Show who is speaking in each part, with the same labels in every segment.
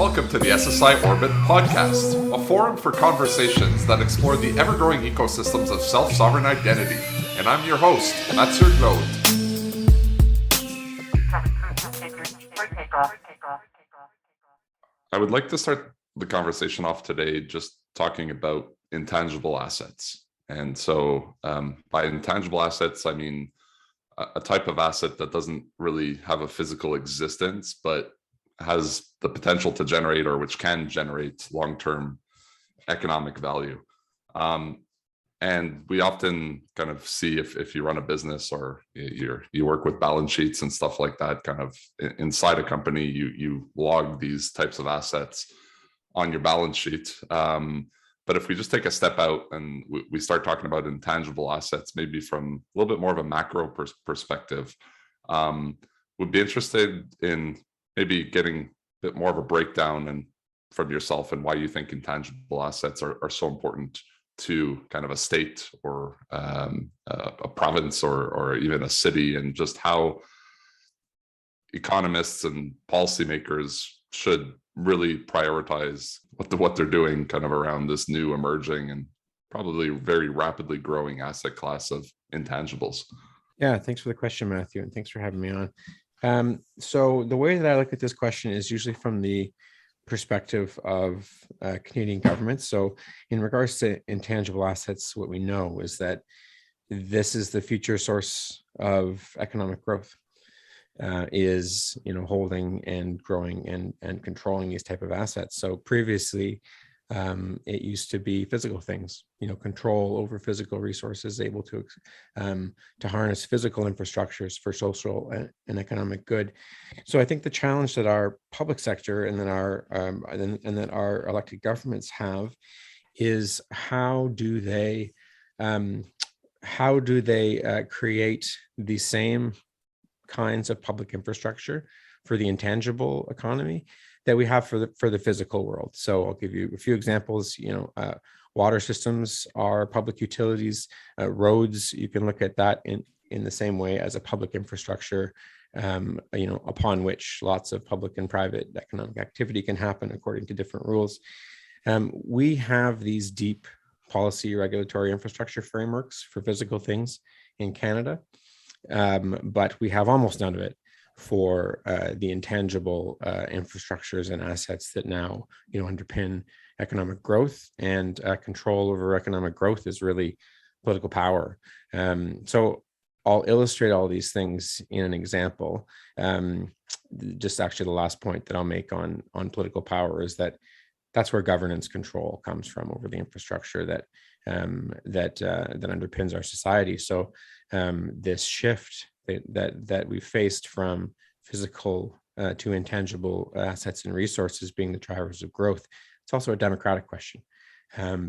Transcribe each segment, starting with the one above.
Speaker 1: welcome to the SSI Orbit podcast, a forum for conversations that explore the ever-growing ecosystems of self-sovereign identity. And I'm your host, Mathieu Glaude. I would like to start the conversation off today just talking about intangible assets. And so by intangible assets, I mean a type of asset that doesn't really have a physical existence, but has the potential to generate, or which can generate, long-term economic value. And we often kind of see if you run a business or you work with balance sheets and stuff like that, kind of inside a company, you log these types of assets on your balance sheet. But if we just take a step out and we start talking about intangible assets, maybe from a little bit more of a macro perspective, would be interested in maybe getting a bit more of a breakdown and from yourself and why you think intangible assets are so important to kind of a state or a province or even a city, and just how economists and policymakers should really prioritize what they're doing kind of around this new emerging and probably very rapidly growing asset class of intangibles.
Speaker 2: Yeah, thanks for the question, Matthew, and thanks for having me on. So the way that I look at this question is usually from the perspective of Canadian government. So in regards to intangible assets, what we know is that this is the future source of economic growth, is holding and growing and controlling these type of assets. So previously, it used to be physical things, control over physical resources, able to harness physical infrastructures for social and economic good. So I think the challenge that our public sector and that our elected governments have is how do they create the same kinds of public infrastructure for the intangible economy that we have for the physical world. So I'll give you a few examples. Water systems are public utilities. Roads, you can look at that in the same way as a public infrastructure, upon which lots of public and private economic activity can happen according to different rules. We have these deep policy regulatory infrastructure frameworks for physical things in Canada, but we have almost none of it for the intangible infrastructures and assets that now underpin economic growth, and control over economic growth is really political power. So I'll illustrate all these things in an example. Just actually the last point that I'll make on political power is that that's where governance control comes from over the infrastructure that underpins our society. So this shift that we faced from physical to intangible assets and resources being the drivers of growth, it's also a democratic question,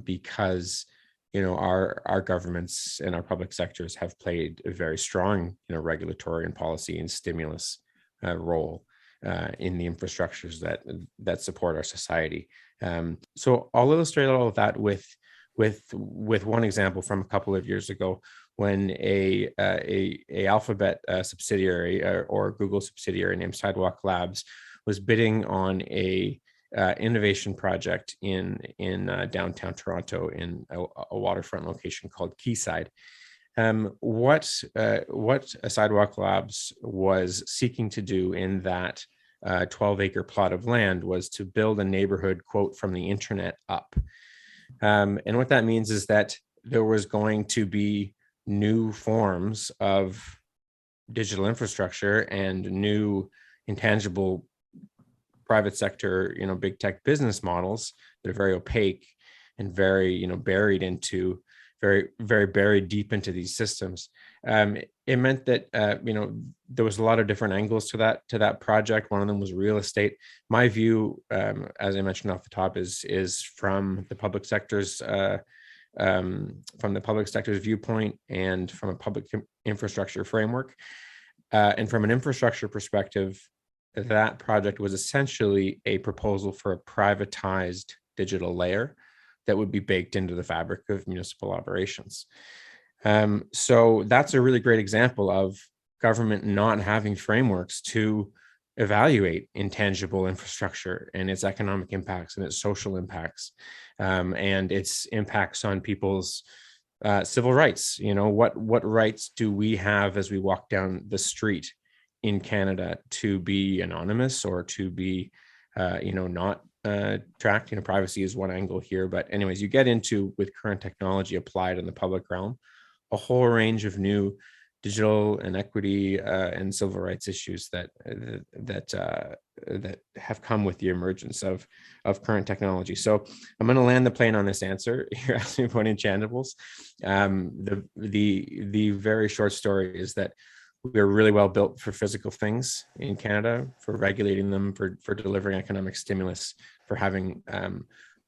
Speaker 2: because our governments and our public sectors have played a very strong regulatory and policy and stimulus role in the infrastructures that support our society. So I'll illustrate all of that with one example from a couple of years ago, when a Alphabet subsidiary or Google subsidiary named Sidewalk Labs was bidding on a innovation project in downtown Toronto in a waterfront location called Quayside. What Sidewalk Labs was seeking to do in that 12-acre plot of land was to build a neighborhood, quote, from the internet up. And what that means is that there was going to be new forms of digital infrastructure and new intangible private sector, big tech business models that are very opaque and very, buried deep into these systems. It meant that, there was a lot of different angles to that project. One of them was real estate. My view, as I mentioned off the top, is from the public sector's viewpoint and from a public infrastructure framework. And from an infrastructure perspective, that project was essentially a proposal for a privatized digital layer that would be baked into the fabric of municipal operations. So that's a really great example of government not having frameworks to evaluate intangible infrastructure and its economic impacts and its social impacts, and its impacts on people's civil rights. What rights do we have as we walk down the street in Canada to be anonymous or to be, not tracked? Privacy is one angle here, but anyways, you get into, with current technology applied in the public realm, a whole range of new digital and equity and civil rights issues that have come with the emergence of current technology. So I'm going to land the plane on this answer. You're asking about intangibles. The very short story is that we're really well built for physical things in Canada, for regulating them, for delivering economic stimulus, for having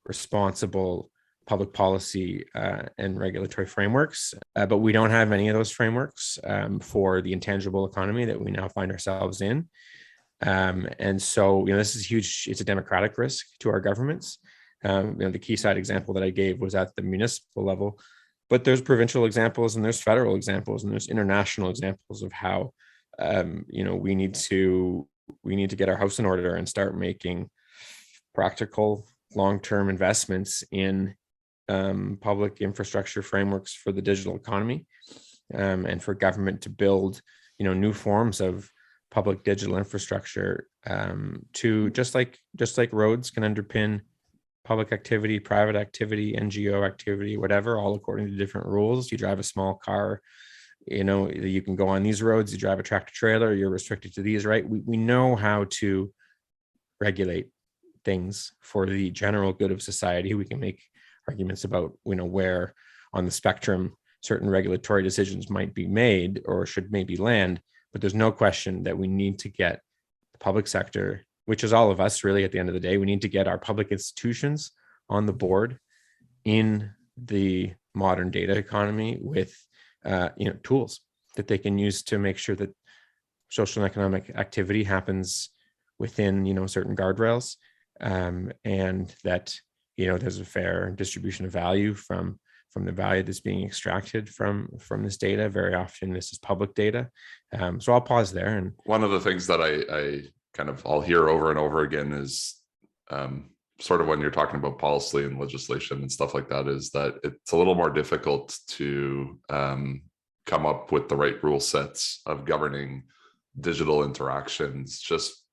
Speaker 2: responsible public policy and regulatory frameworks, but we don't have any of those frameworks for the intangible economy that we now find ourselves in. And so, this is huge. It's a democratic risk to our governments. The Quayside example that I gave was at the municipal level, but there's provincial examples and there's federal examples and there's international examples of how, we need to get our house in order and start making practical long-term investments in public infrastructure frameworks for the digital economy, and for government to build, new forms of public digital infrastructure, to just like roads can underpin public activity, private activity, NGO activity, whatever, all according to different rules. You drive a small car, you can go on these roads. You drive a tractor trailer, you're restricted to these, right? We know how to regulate things for the general good of society. We can make arguments about, where on the spectrum certain regulatory decisions might be made or should maybe land, but there's no question that we need to get the public sector, which is all of us really at the end of the day, we need to get our public institutions on the board in the modern data economy with tools that they can use to make sure that social and economic activity happens within certain guardrails, and that there's a fair distribution of value from the value that's being extracted from this data. Very often this is public data. So I'll pause there. And
Speaker 1: one of the things that I'll hear over and over again is sort of when you're talking about policy and legislation and stuff like that, is that it's a little more difficult to come up with the right rule sets of governing digital interactions, just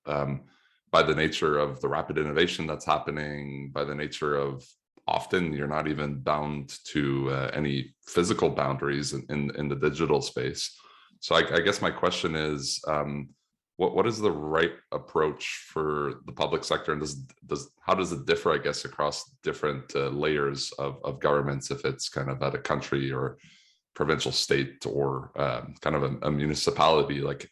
Speaker 1: by the nature of the rapid innovation that's happening, by the nature of often you're not even bound to any physical boundaries in the digital space. So I guess my question is, what is the right approach for the public sector, and how does it differ, I guess, across different layers of governments, if it's kind of at a country or provincial, state, or kind of a municipality? Like,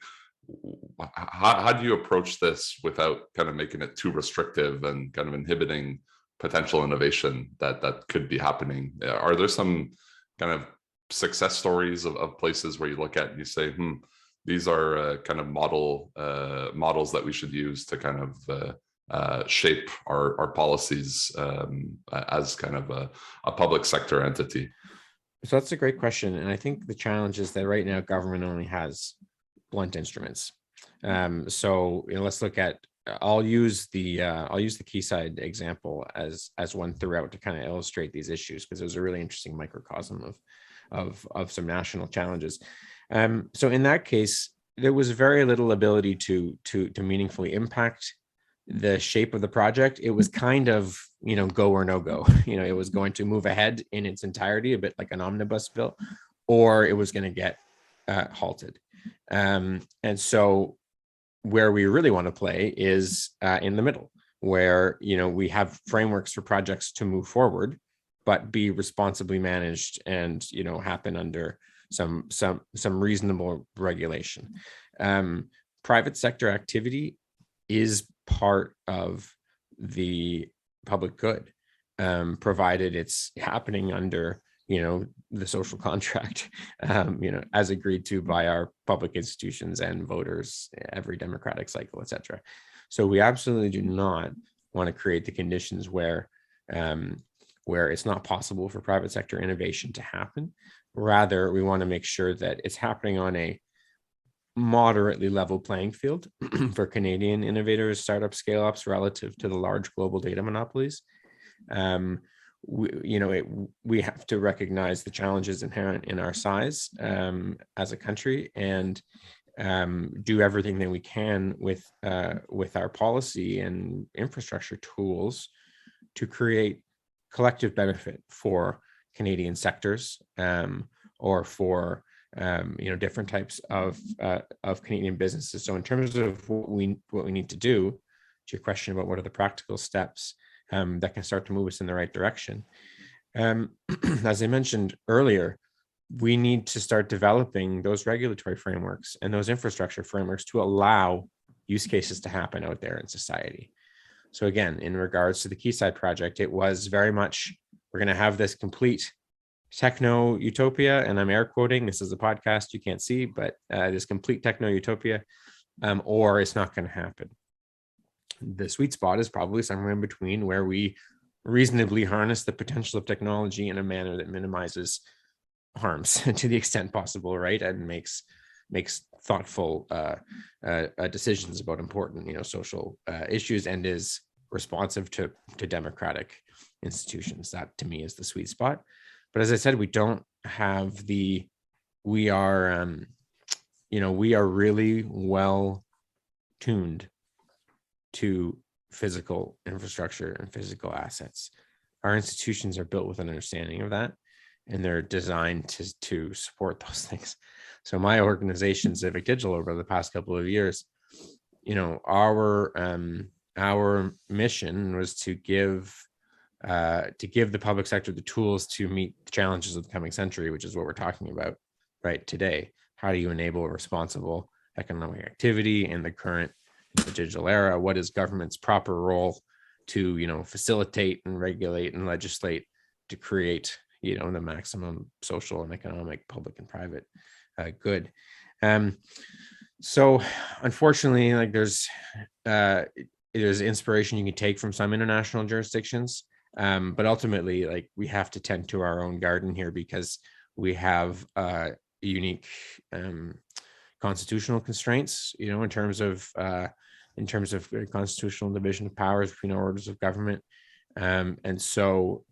Speaker 1: how do you approach this without kind of making it too restrictive and kind of inhibiting potential innovation that could be happening? Are there some kind of success stories of places where you look at and you say, these are kind of models that we should use to kind of shape our policies as kind of a public sector entity?
Speaker 2: So that's a great question. And I think the challenge is that right now government only has blunt instruments. So let's look at, I'll use the Quayside example as one throughout to kind of illustrate these issues, because it was a really interesting microcosm of some national challenges. So in that case, there was very little ability to meaningfully impact the shape of the project. It was kind of, go or no go. It was going to move ahead in its entirety, a bit like an omnibus bill, or it was going to get halted. And so where we really want to play is in the middle, where we have frameworks for projects to move forward, but be responsibly managed and happen under some reasonable regulation. Private sector activity is part of the public good, provided it's happening under the social contract, as agreed to by our public institutions and voters every democratic cycle, etc. So we absolutely do not want to create the conditions where it's not possible for private sector innovation to happen. Rather, we want to make sure that it's happening on a moderately level playing field for Canadian innovators, startup scale-ups relative to the large global data monopolies. We have to recognize the challenges inherent in our size as a country, and do everything that we can with our policy and infrastructure tools to create collective benefit for Canadian sectors, or for different types of Canadian businesses. So in terms of what we need to do, to your question about what are the practical steps that can start to move us in the right direction, as I mentioned earlier, we need to start developing those regulatory frameworks and those infrastructure frameworks to allow use cases to happen out there in society. So again, in regards to the Quayside project, it was very much, we're going to have this complete techno utopia, and I'm air quoting, this is a podcast, you can't see, but this complete techno utopia, or it's not going to happen. The sweet spot is probably somewhere in between, where we reasonably harness the potential of technology in a manner that minimizes harms to the extent possible, right? And makes thoughtful decisions about important, social issues, and is responsive to democratic institutions. That to me is the sweet spot. But as I said, we don't have we are really well tuned to physical infrastructure and physical assets. Our institutions are built with an understanding of that, and they're designed to support those things. So my organization, Civic Digital, over the past couple of years, our mission was to give the public sector the tools to meet the challenges of the coming century, which is what we're talking about right today. How do you enable responsible economic activity in the current digital era? What is government's proper role to facilitate and regulate and legislate to create the maximum social and economic, public and private good? So unfortunately, like there's inspiration you can take from some international jurisdictions, but ultimately, like, we have to tend to our own garden here, because we have unique constitutional constraints, in terms of constitutional division of powers between orders of government. And so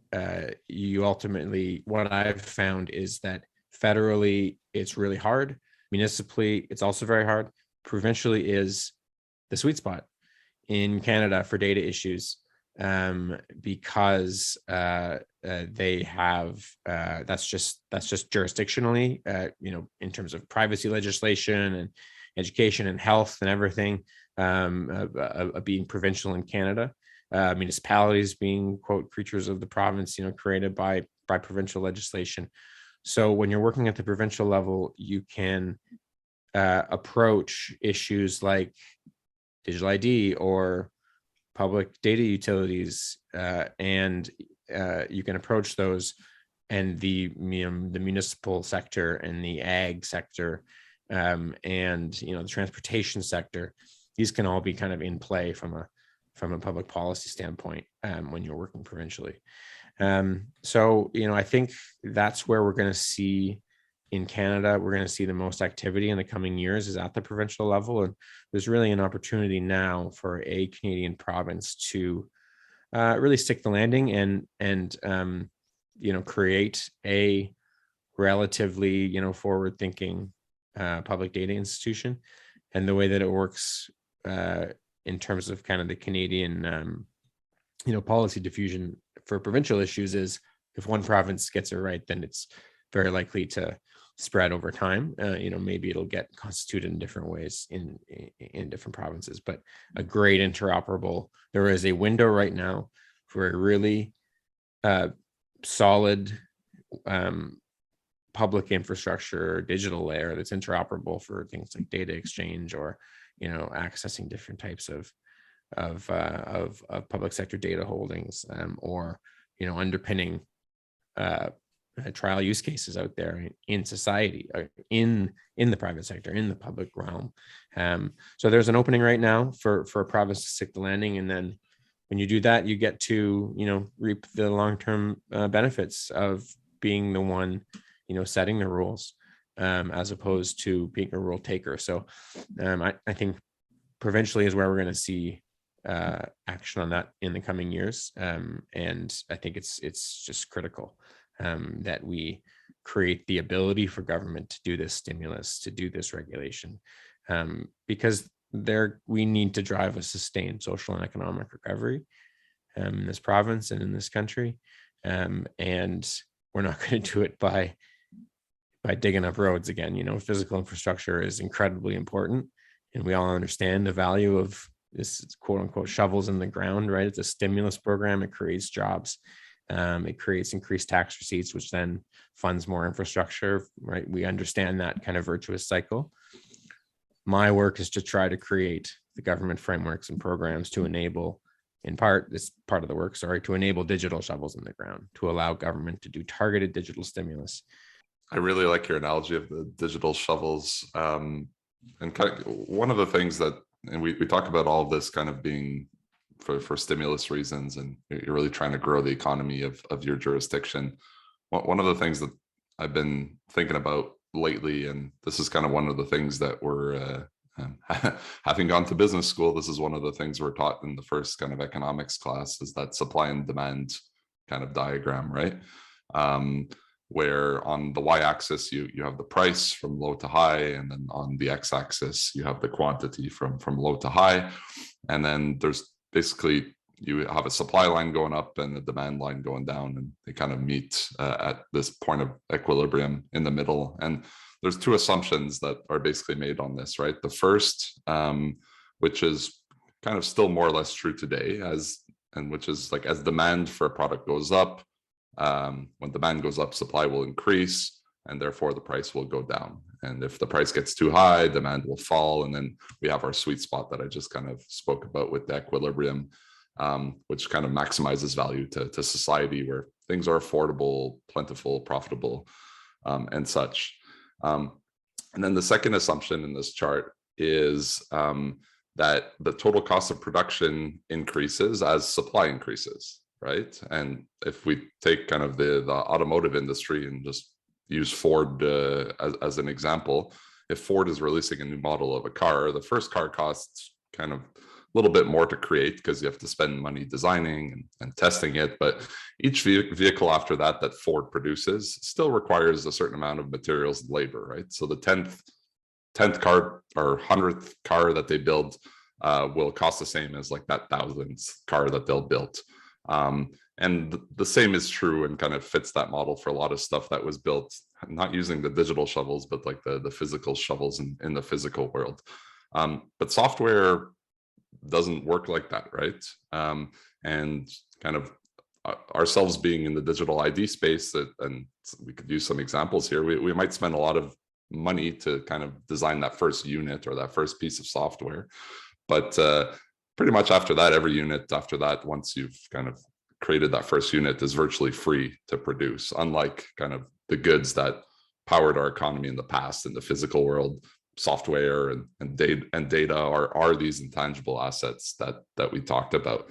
Speaker 2: you ultimately, what I've found is that federally, it's really hard. Municipally, it's also very hard. Provincially is the sweet spot in Canada for data issues, because they have that's just jurisdictionally, in terms of privacy legislation and education and health and everything, being provincial in Canada. Municipalities being, quote, creatures of the province, created by provincial legislation. So when you're working at the provincial level, you can approach issues like digital ID or public data utilities, and you can approach those, and the municipal sector and the ag sector, and the transportation sector. These can all be kind of in play from a public policy standpoint when you're working provincially. So I think that's where we're going to see in Canada, we're going to see the most activity in the coming years is at the provincial level. And there's really an opportunity now for a Canadian province to really stick the landing and create a relatively, forward-thinking public data institution. And the way that it works in terms of kind of the Canadian, policy diffusion for provincial issues is, if one province gets it right, then it's very likely to spread over time. Maybe it'll get constituted in different ways in different provinces, but a great interoperable. There is a window right now for a really solid public infrastructure digital layer that's interoperable for things like data exchange, or accessing different types of public sector data holdings, or underpinning trial use cases out there in society, in the private sector, in the public realm. So there's an opening right now for a province to stick the landing, and then when you do that, you get to reap the long-term benefits of being the one setting the rules as opposed to being a rule taker. So I think provincially is where we're going to see action on that in the coming years. And I think it's just critical that we create the ability for government to do this stimulus, to do this regulation, because we need to drive a sustained social and economic recovery in this province and in this country. And we're not going to do it by digging up roads again. You know, physical infrastructure is incredibly important, and we all understand the value of this quote unquote shovels in the ground, right? It's a stimulus program. It creates jobs. It creates increased tax receipts, which then funds more infrastructure, right? We understand that kind of virtuous cycle. My work is to try to create the government frameworks and programs to enable, in part, this part of the work, sorry, to enable digital shovels in the ground, to allow government to do targeted digital stimulus.
Speaker 1: I really like your analogy of the digital shovels. And kind of one of the things that, and we talk about all of this kind of being for stimulus reasons, and you're really trying to grow the economy of your jurisdiction. One of the things that I've been thinking about lately, and this is kind of one of the things that we're having gone to business school, this is one of the things we're taught in the first kind of economics class, is that supply and demand kind of diagram, right? Where on the y-axis you have the price from low to high, and then on the x-axis you have the quantity from low to high, and then there's basically you have a supply line going up and a demand line going down, and they kind of meet at this point of equilibrium in the middle. And there's two assumptions that are basically made on this, right? The first, which is kind of still more or less true today, which is like, as demand for a product goes up, when demand goes up, supply will increase, and therefore the price will go down. And if the price gets too high, demand will fall. And then we have our sweet spot that I just kind of spoke about with the equilibrium, which kind of maximizes value to society, where things are affordable, plentiful, profitable, and such. And then the second assumption in this chart is that the total cost of production increases as supply increases, right? And if we take kind of the automotive industry and just use Ford as an example, if Ford is releasing a new model of a car, the first car costs kind of a little bit more to create because you have to spend money designing and testing it. But each vehicle after that Ford produces still requires a certain amount of materials and labor, right? So the 10th car or 100th car that they build will cost the same as like that 1,000th car that they'll build. And the same is true and kind of fits that model for a lot of stuff that was built, not using the digital shovels, but like the physical shovels in the physical world. But software doesn't work like that, right? And kind of ourselves being in the digital ID space, and we could use some examples here, we might spend a lot of money to kind of design that first unit or that first piece of software. But pretty much after that, every unit after that, once you've kind of created that first unit, is virtually free to produce, unlike kind of the goods that powered our economy in the past. In the physical world, software and data are these intangible assets that we talked about.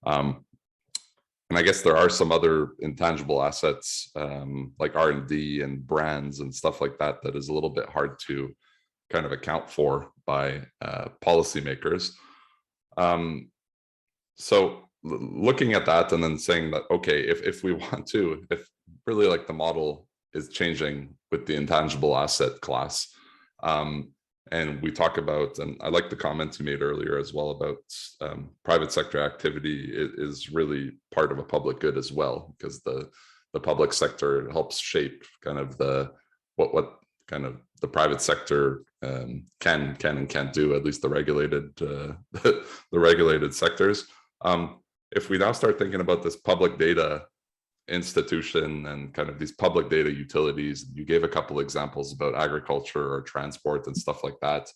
Speaker 1: And I guess there are some other intangible assets like R&D and brands and stuff like that is a little bit hard to kind of account for by policymakers. So looking at that and then saying that, okay, if we want to, if really like the model is changing with the intangible asset class, and we talk about, and I like the comment you made earlier as well about private sector activity is really part of a public good as well, because the public sector helps shape kind of what kind of the private sector can and can't do, at least the regulated the regulated sectors. If we now start thinking about this public data institution and kind of these public data utilities, you gave a couple examples about agriculture or transport and stuff like that.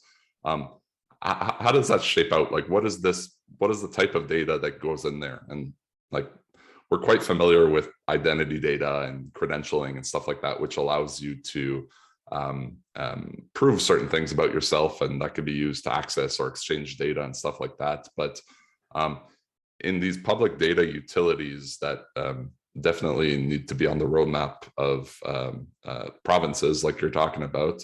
Speaker 1: How does that shape out? Like, what is the type of data that goes in there? And like, we're quite familiar with identity data and credentialing and stuff like that, which allows you to prove certain things about yourself, and that could be used to access or exchange data and stuff like that. But in these public data utilities that definitely need to be on the roadmap of provinces like you're talking about.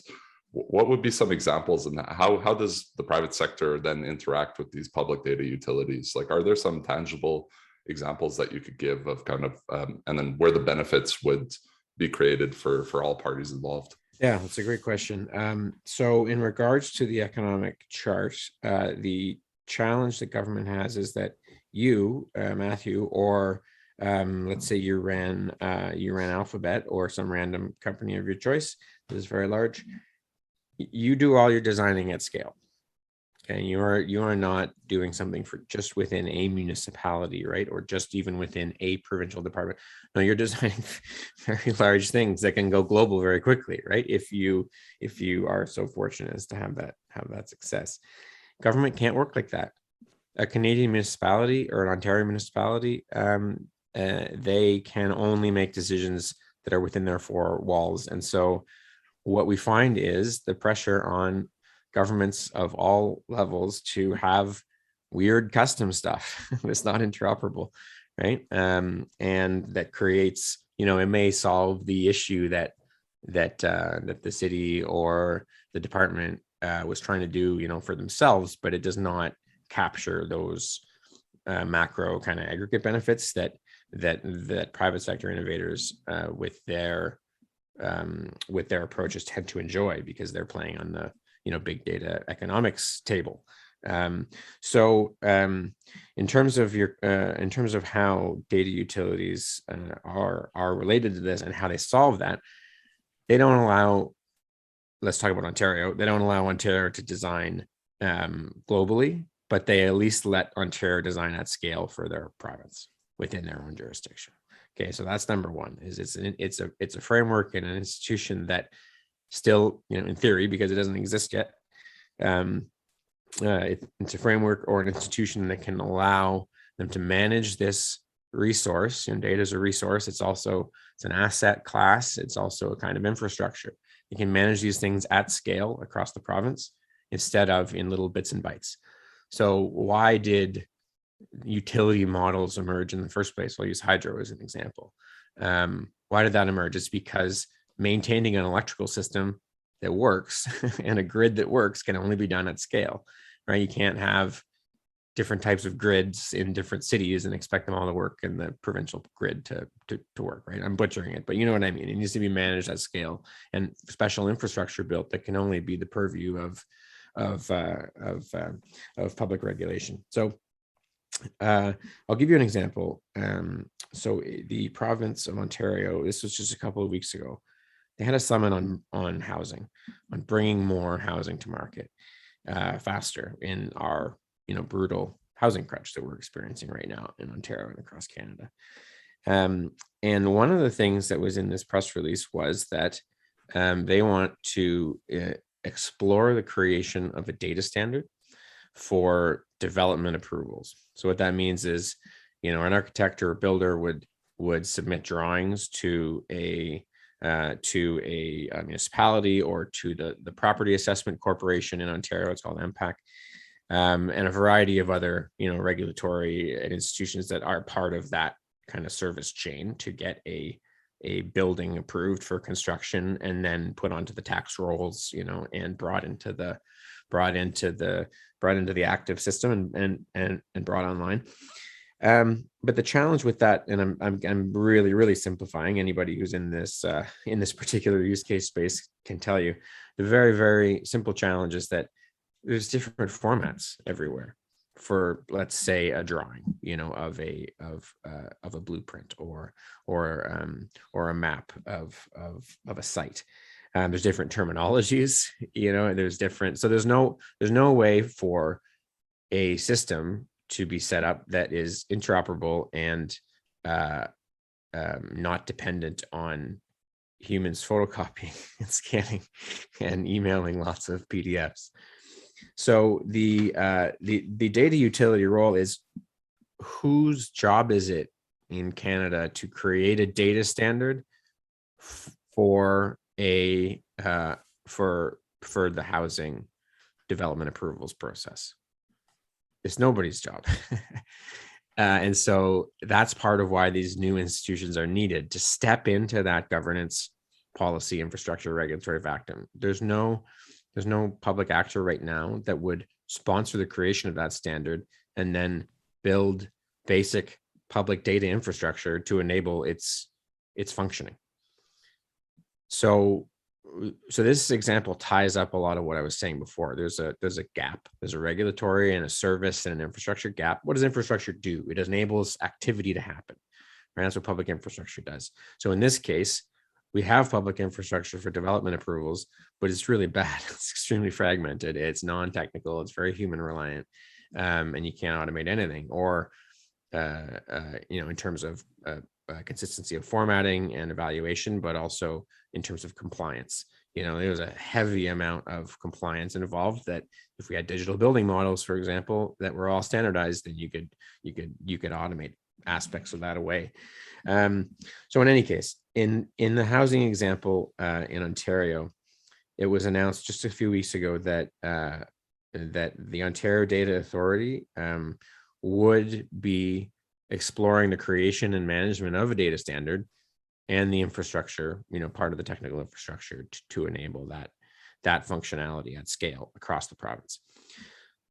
Speaker 1: What would be some examples, and how does the private sector then interact with these public data utilities? Like, are there some tangible examples that you could give of kind of, and then where the benefits would be created for all parties involved?
Speaker 2: Yeah, that's a great question. So in regards to the economic chart, the challenge that government has is that you, Matthew, or let's say you ran Alphabet or some random company of your choice that is very large. You do all your designing at scale. Okay, you are not doing something for just within a municipality, right? Or just even within a provincial department. No, you're designing very large things that can go global very quickly, right? If you are so fortunate as to have that success. Government can't work like that. A Canadian municipality or an Ontario municipality, they can only make decisions that are within their four walls. And so what we find is the pressure on governments of all levels to have weird custom stuff that's not interoperable, right? And that creates, it may solve the issue that the city or the department was trying to do, for themselves, but it does not capture those macro kind of aggregate benefits that private sector innovators with their approaches tend to enjoy, because they're playing on the big data economics table. So in terms of how data utilities are related to this and how they solve that, they don't allow. Let's talk about Ontario. They don't allow Ontario to design globally, but they at least let Ontario design at scale for their province within their own jurisdiction. Okay, so that's number one. Is it's a framework and an institution that still, in theory, because it doesn't exist yet, it's a framework or an institution that can allow them to manage this resource. Data is a resource. It's an asset class. It's also a kind of infrastructure. You can manage these things at scale across the province instead of in little bits and bytes. So why did utility models emerge in the first place? I'll use hydro as an example. Why did that emerge? It's because maintaining an electrical system that works and a grid that works can only be done at scale, right? You can't have different types of grids in different cities and expect them all to work in the provincial grid to work, right? I'm butchering it, but you know what I mean. It needs to be managed at scale, and special infrastructure built that can only be the purview of public regulation. So I'll give you an example. So the province of Ontario, this was just a couple of weeks ago, they had a summit on housing, on bringing more housing to market faster in our brutal housing crunch that we're experiencing right now in Ontario and across Canada. And one of the things that was in this press release was that they want to explore the creation of a data standard for development approvals. So what that means is, an architect or a builder would submit drawings to a municipality or to the Property Assessment Corporation in Ontario. It's called MPAC, and a variety of other regulatory institutions that are part of that kind of service chain to get a building approved for construction and then put onto the tax rolls, and brought into the active system and brought online. But the challenge with that, and I'm really, really simplifying, anybody who's in this particular use case space can tell you, the very, very simple challenge is that there's different formats everywhere for, let's say, a drawing, of a blueprint or a map of a site. There's different terminologies, there's different. So there's no way for a system to be set up that is interoperable and not dependent on humans photocopying and scanning and emailing lots of PDFs. So the data utility role is, whose job is it in Canada to create a data standard for the housing development approvals process? It's nobody's job. And so that's part of why these new institutions are needed to step into that governance, policy, infrastructure, regulatory vacuum. There's no public actor right now that would sponsor the creation of that standard and then build basic public data infrastructure to enable its functioning. So this example ties up a lot of what I was saying before. There's a gap. There's a regulatory and a service and an infrastructure gap. What does infrastructure do? It enables activity to happen. Right? That's what public infrastructure does. So in this case, we have public infrastructure for development approvals, but it's really bad. It's extremely fragmented. It's non-technical. It's very human reliant, and you can't automate anything. Or in terms of consistency of formatting and evaluation, but also in terms of compliance. There was a heavy amount of compliance involved that if we had digital building models, for example, that were all standardized, then you could automate aspects of that away. So in any case, in the housing example in Ontario, it was announced just a few weeks ago that the Ontario Data Authority would be exploring the creation and management of a data standard and the infrastructure, part of the technical infrastructure to enable that functionality at scale across the province.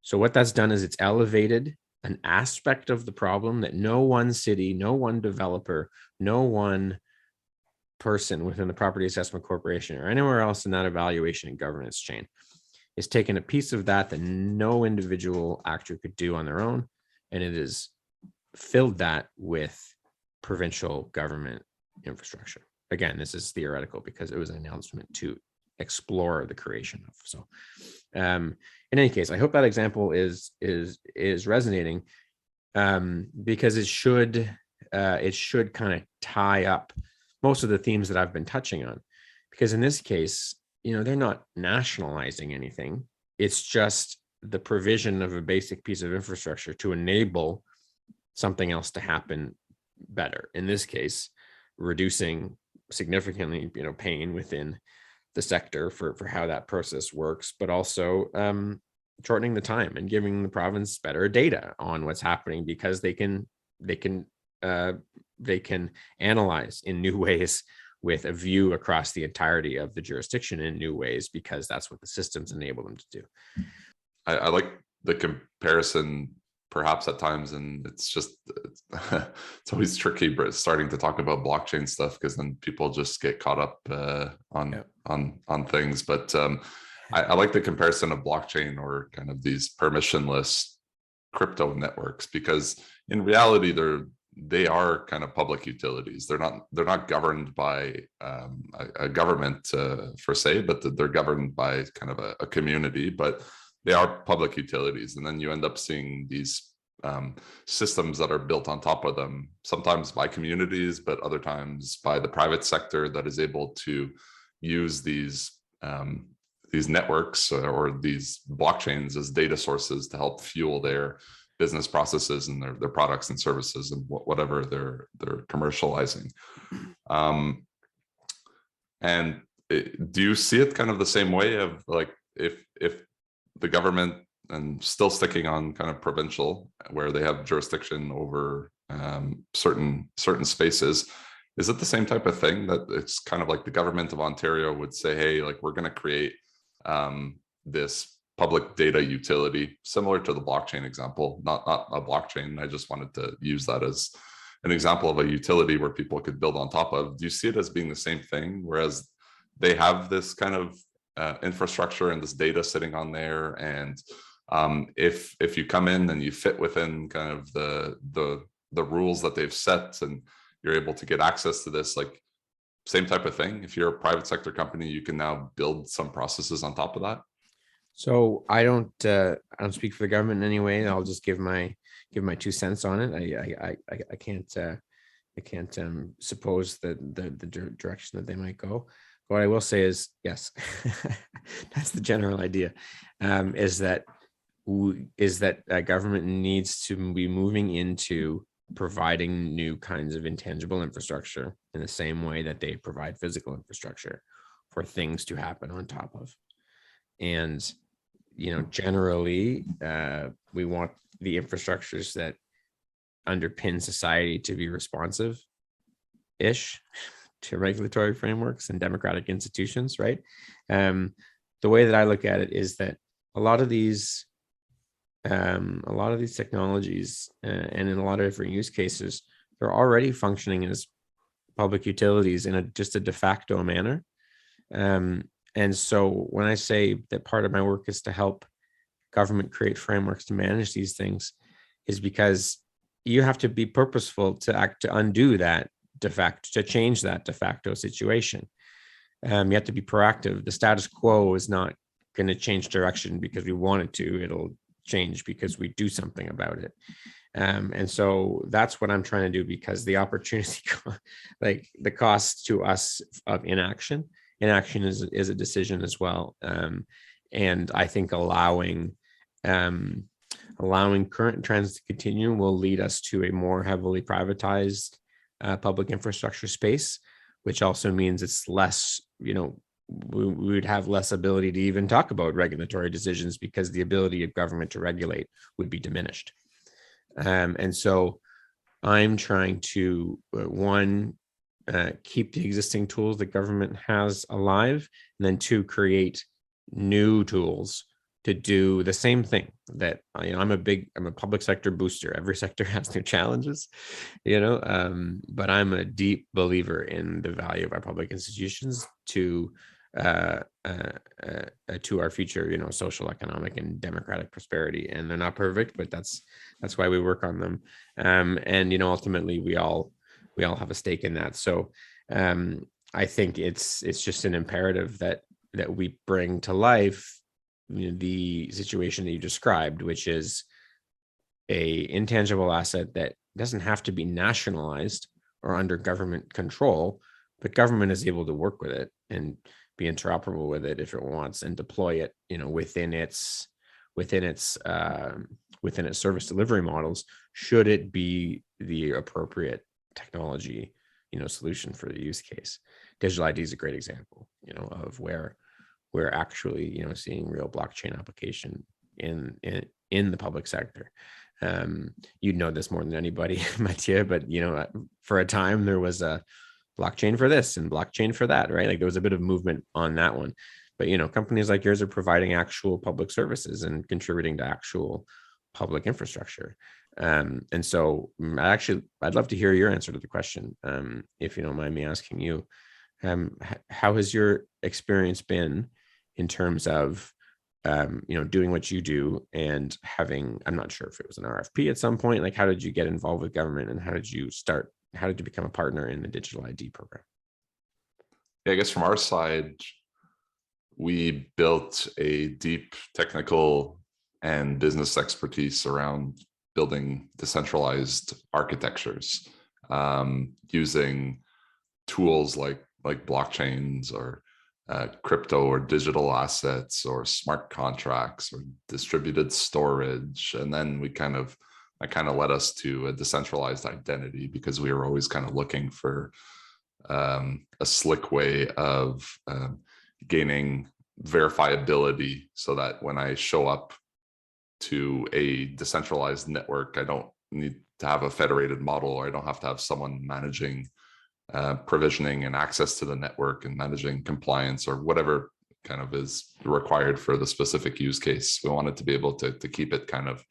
Speaker 2: So what that's done is it's elevated an aspect of the problem that no one city, no one developer, no one person within the Property Assessment Corporation or anywhere else in that evaluation and governance chain is taking a piece of that no individual actor could do on their own, and it is filled that with provincial government infrastructure. Again, this is theoretical because it was an announcement to explore the creation of. So in any case, I hope that example is resonating, because it should kind of tie up most of the themes that I've been touching on. Because in this case, they're not nationalizing anything. It's just the provision of a basic piece of infrastructure to enable something else to happen better. In this case, reducing significantly, pain within the sector for how that process works, but also shortening the time and giving the province better data on what's happening, because they can analyze in new ways with a view across the entirety of the jurisdiction in new ways, because that's what the systems enable them to do.
Speaker 1: I like the comparison perhaps at times, and it's it's always tricky but starting to talk about blockchain stuff, because then people just get caught up on things. But I like the comparison of blockchain or kind of these permissionless crypto networks, because in reality they are kind of public utilities. They're not governed by a government per se, but they're governed by kind of a community, but they are public utilities. And then you end up seeing these systems that are built on top of them, sometimes by communities, but other times by the private sector that is able to use these networks or these blockchains as data sources to help fuel their business processes and their products and services and whatever they're commercializing. Do you see it kind of the same way of like, if the government, and still sticking on kind of provincial where they have jurisdiction over certain spaces, is it the same type of thing that it's kind of like the government of Ontario would say, hey, like we're going to create this public data utility similar to the blockchain example, not a blockchain. I just wanted to use that as an example of a utility where people could build on top of. Do you see it as being the same thing, whereas they have this kind of infrastructure and this data sitting on there, and if you come in and you fit within kind of the rules that they've set and you're able to get access to this, like same type of thing? If you're a private sector company, you can now build some processes on top of that.
Speaker 2: So I don't speak for the government in any way. I'll just give my 2 cents on it. I can't suppose the direction that they might go. What I will say is, yes, that's the general idea, is that government needs to be moving into providing new kinds of intangible infrastructure in the same way that they provide physical infrastructure for things to happen on top of. And, generally, we want the infrastructures that underpin society to be responsive-ish to regulatory frameworks and democratic institutions, right? The way that I look at it is that a lot of these technologies and in a lot of different use cases, they're already functioning as public utilities in just a de facto manner. And so when I say that part of my work is to help government create frameworks to manage these things, is because you have to be purposeful to undo that de facto, to change that de facto situation. You have to be proactive. The status quo is not going to change direction because we want it to. It'll change because we do something about it. And so that's what I'm trying to do, because the opportunity, like the cost to us of inaction is a decision as well. And I think allowing current trends to continue will lead us to a more heavily privatized public infrastructure space, which also means it's less, we would have less ability to even talk about regulatory decisions because the ability of government to regulate would be diminished. And so I'm trying to, keep the existing tools that government has alive, and then two, create new tools to do the same thing. That I'm a public sector booster. Every sector has their challenges, but I'm a deep believer in the value of our public institutions to our future, social, economic, and democratic prosperity. And they're not perfect, but that's why we work on them. And ultimately we all have a stake in that. So I think it's just an imperative that we bring to life the situation that you described, which is a intangible asset that doesn't have to be nationalized or under government control, but government is able to work with it and be interoperable with it if it wants, and deploy it, within its service delivery models, should it be the appropriate technology, solution for the use case. Digital ID is a great example, of where we're actually, seeing real blockchain application in the public sector. You'd know this more than anybody, Mathieu, but for a time there was a blockchain for this and blockchain for that, right? Like there was a bit of movement on that one, but companies like yours are providing actual public services and contributing to actual public infrastructure. And so I'd love to hear your answer to the question, if you don't mind me asking you. How has your experience been in terms of doing what you do and having, I'm not sure if it was an RFP at some point, like how did you get involved with government, and how did you become a partner in the digital ID program?
Speaker 1: Yeah, I guess from our side, we built a deep technical and business expertise around building decentralized architectures, using tools like blockchains or crypto or digital assets or smart contracts or distributed storage. And then that kind of led us to a decentralized identity, because we were always kind of looking for a slick way of gaining verifiability, so that when I show up to a decentralized network, I don't need to have a federated model, or I don't have to have someone managing provisioning and access to the network and managing compliance or whatever kind of is required for the specific use case. We wanted to be able to keep it kind of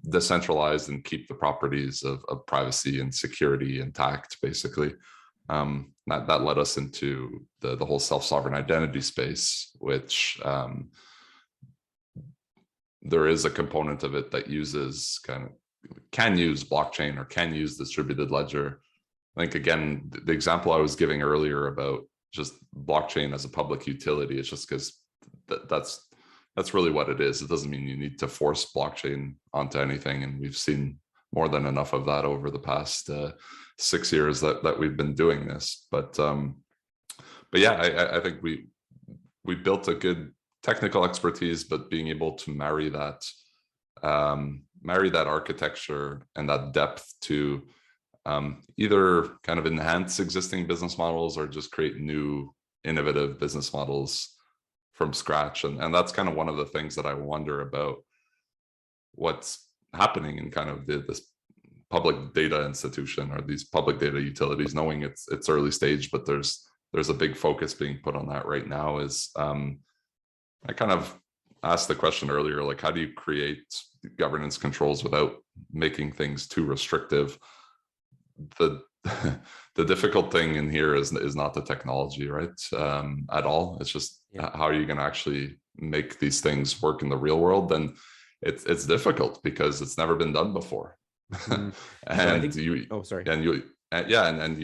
Speaker 1: decentralized and keep the properties of privacy and security intact, basically. That led us into the whole self-sovereign identity space, which there is a component of it that can use blockchain or can use distributed ledger. I think, again, the example I was giving earlier about just blockchain as a public utility, it's just because that's really what it is. It doesn't mean you need to force blockchain onto anything. And we've seen more than enough of that over the past 6 years that we've been doing this. But yeah, I think we built a good technical expertise, but being able to marry that architecture and that depth to either kind of enhance existing business models or just create new innovative business models from scratch. And that's kind of one of the things that I wonder about what's happening in kind of this public data institution or these public data utilities, knowing it's early stage, but there's a big focus being put on that right now, is I kind of asked the question earlier, like, how do you create governance controls without making things too restrictive? The the difficult thing in here is not the technology, right? At all. It's just how are you going to actually make these things work in the real world? And it's difficult because it's never been done before.
Speaker 2: And
Speaker 1: you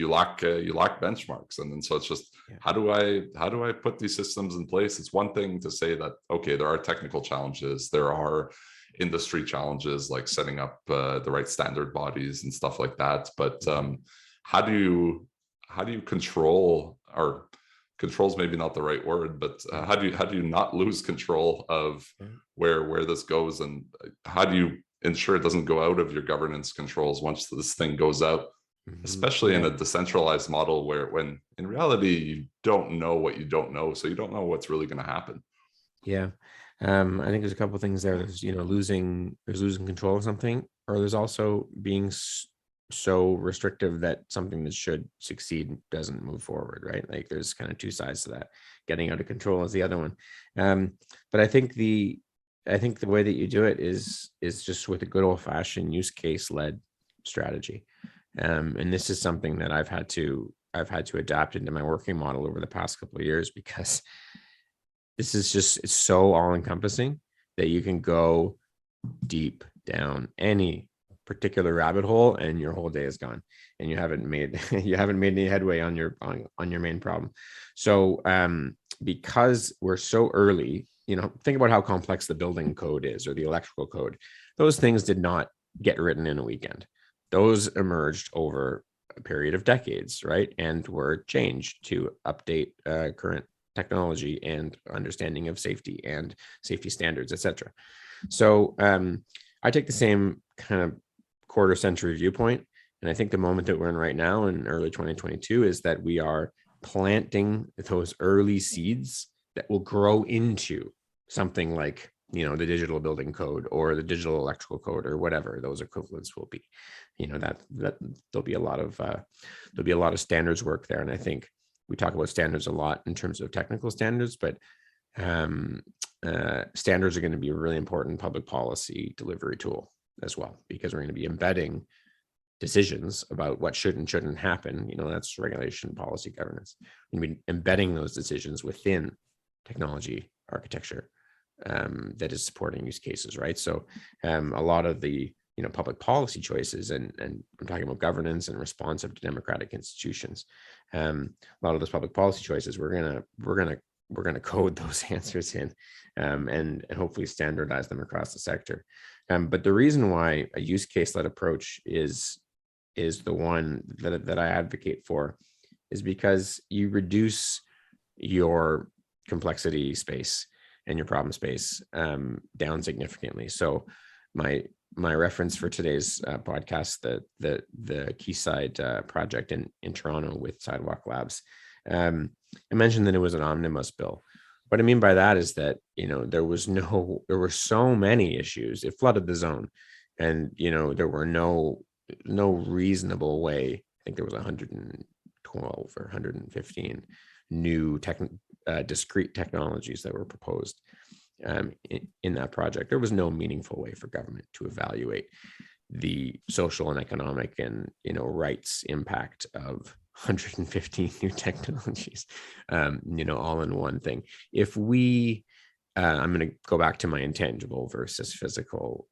Speaker 1: lack benchmarks, and then so it's just how do I put these systems in place? It's one thing to say that, okay, there are technical challenges, there are industry challenges like setting up the right standard bodies and stuff like that, but how do you control, or control's maybe not the right word, but how do you not lose control of where this goes, and how do you ensure it doesn't go out of your governance controls once this thing goes out, especially in a decentralized model when in reality you don't know what you don't know, so you don't know what's really going to happen.
Speaker 2: I think there's a couple of things there. There's losing control of something, or there's also being so restrictive that something that should succeed doesn't move forward, right? Like there's kind of two sides to that. Getting out of control is the other one. But I think the way that you do it is just with a good old fashioned use case led strategy. And this is something that I've had to adapt into my working model over the past couple of years, because this is it's so all encompassing that you can go deep down any particular rabbit hole and your whole day is gone and you haven't made any headway on your main problem. So because we're so early, think about how complex the building code is, or the electrical code. Those things did not get written in a weekend. Those emerged over a period of decades, right? And were changed to update current technology and understanding of safety and safety standards, etc. So I take the same kind of quarter century viewpoint. And I think the moment that we're in right now in early 2022 is that we are planting those early seeds that will grow into something like, the digital building code or the digital electrical code or whatever those equivalents will be. That there'll be a lot of standards work there. And I think we talk about standards a lot in terms of technical standards, but standards are going to be a really important public policy delivery tool as well, because we're going to be embedding decisions about what should and shouldn't happen. That's regulation, policy, governance. We're going to be embedding those decisions within technology architecture that is supporting use cases, right? So a lot of the public policy choices, and I'm talking about governance and responsive to democratic institutions. A lot of those public policy choices, we're gonna code those answers in, and hopefully standardize them across the sector. But the reason why a use case led approach is the one that I advocate for is because you reduce your complexity space and your problem space down significantly. So my reference for today's podcast, the Quayside project in Toronto with Sidewalk Labs, I mentioned that it was an omnibus bill. What I mean by that is that there were so many issues. It flooded the zone, and there were no reasonable way. I think there was 112 or 115 new discrete technologies that were proposed in that project. There was no meaningful way for government to evaluate the social and economic and rights impact of 115 new technologies, all in one thing. If we, I'm going to go back to my intangible versus physical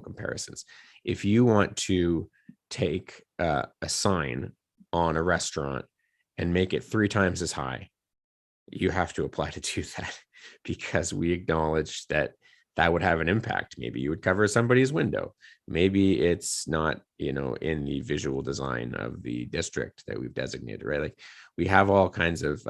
Speaker 2: comparisons. If you want to take a sign on a restaurant and make it 3 times as high, you have to apply to do that, because we acknowledge that would have an impact. Maybe you would cover somebody's window. Maybe it's not, in the visual design of the district that we've designated, right? Like we have all kinds of,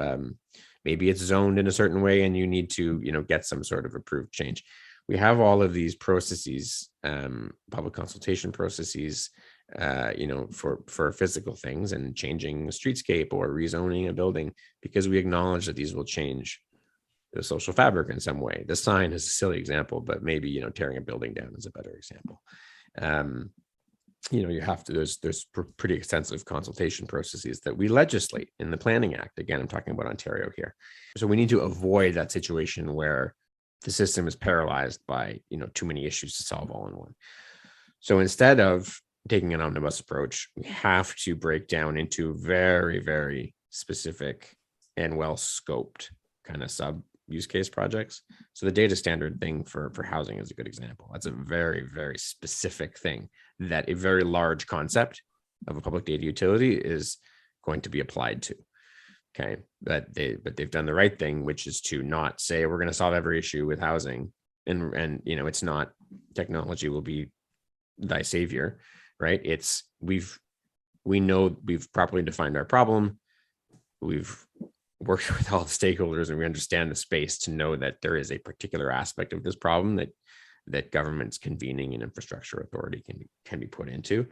Speaker 2: maybe it's zoned in a certain way and you need to, get some sort of approved change. We have all of these processes, public consultation processes, for physical things and changing a streetscape or rezoning a building, because we acknowledge that these will change the social fabric in some way. The sign is a silly example, but maybe, tearing a building down is a better example. You have to, there's pretty extensive consultation processes that we legislate in the Planning Act. Again, I'm talking about Ontario here. So we need to avoid that situation where the system is paralyzed by, too many issues to solve all in one. So instead of taking an omnibus approach, we have to break down into very, very specific and well scoped kind of sub use case projects. So the data standard thing for housing is a good example. That's a very, very specific thing that a very large concept of a public data utility is going to be applied to. Okay, but they've done the right thing, which is to not say we're going to solve every issue with housing, and it's not, technology will be thy savior, right? It's we know we've properly defined our problem, we've worked with all the stakeholders, and we understand the space to know that there is a particular aspect of this problem that government's convening and infrastructure authority can be put into.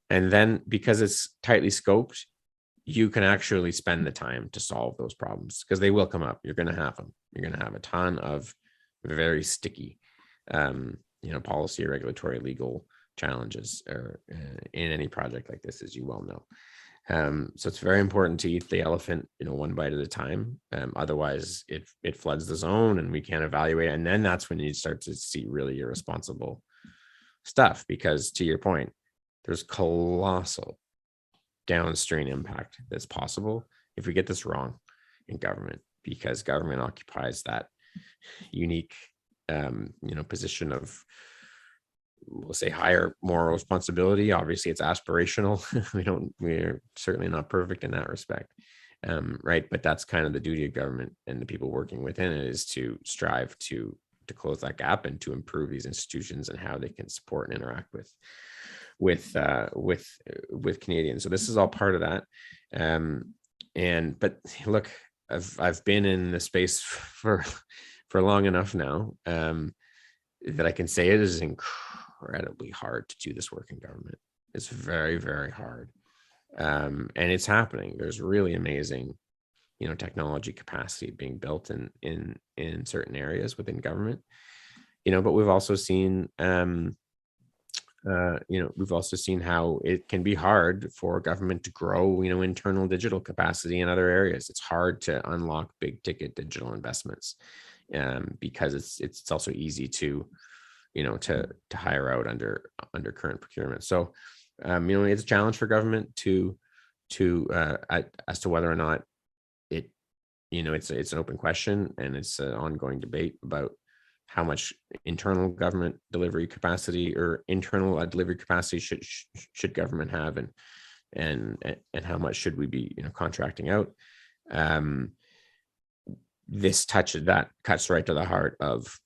Speaker 2: And then because it's tightly scoped, you can actually spend the time to solve those problems, because they will come up. You're going to have them. You're going to have a ton of very sticky, policy, regulatory, legal challenges in any project like this, as you well know. So it's very important to eat the elephant, one bite at a time. Otherwise, it floods the zone, and we can't evaluate. And then that's when you start to see really irresponsible stuff, because to your point, there's colossal downstream impact that's possible if we get this wrong in government, because government occupies that unique, position of, we'll say, higher moral responsibility. Obviously, it's aspirational. We're certainly not perfect in that respect, right? But that's kind of the duty of government and the people working within it, is to strive to close that gap and to improve these institutions and how they can support and interact with Canadians. So this is all part of that. But look, I've been in the space for long enough now that I can say it is incredibly hard to do this work in government. It's very, very hard. And it's happening. There's really amazing, technology capacity being built in certain areas within government, but we've also seen, how it can be hard for government to grow, internal digital capacity in other areas. It's hard to unlock big ticket digital investments, because it's also easy to hire out under current procurement. So, it's a challenge for government to as to whether or not it, it's an open question, and it's an ongoing debate about how much internal government delivery capacity or internal delivery capacity should government have, and how much should we be contracting out. This cuts right to the heart of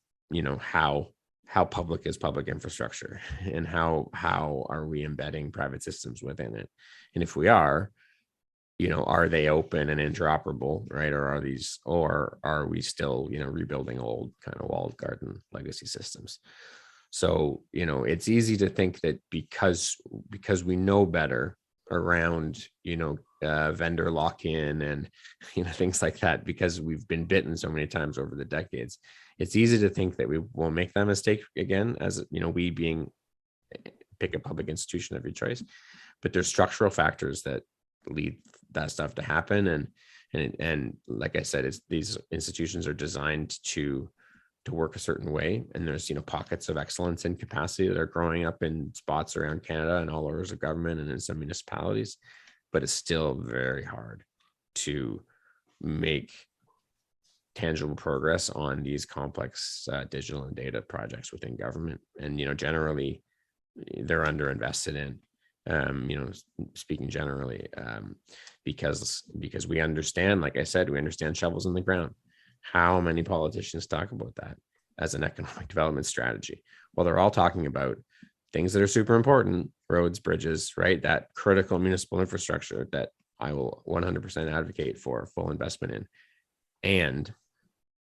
Speaker 2: how public is public infrastructure, and how are we embedding private systems within it, and if we are they open and interoperable, right? Or are we still, rebuilding old kind of walled garden legacy systems? So, it's easy to think that because we know better around, vendor lock-in and, things like that, because we've been bitten so many times over the decades, it's easy to think that we won't make that mistake again, as, we being pick a public institution of your choice. But there's structural factors that lead that stuff to happen, and like I said, these institutions are designed to work a certain way, and there's pockets of excellence and capacity that are growing up in spots around Canada and all levels of government and in some municipalities, but it's still very hard to make tangible progress on these complex digital and data projects within government, and generally they're underinvested in. Speaking generally, because we understand, like I said, we understand shovels in the ground. How many politicians talk about that as an economic development strategy? Well, they're all talking about things that are super important: roads, bridges, right? That critical municipal infrastructure that I will 100% advocate for full investment in. And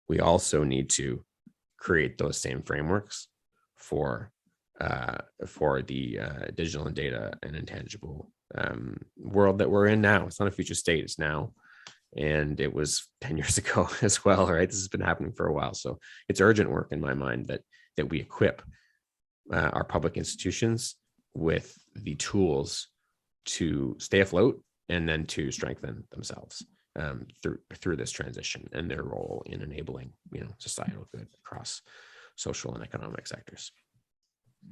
Speaker 2: we also need to create those same frameworks for the digital and data and intangible world that we're in now. It's not a future state, it's now, and it was 10 years ago as well, right? This has been happening for a while, so it's urgent work in my mind that we equip our public institutions with the tools to stay afloat and then to strengthen themselves through this transition and their role in enabling, societal good across social and economic sectors.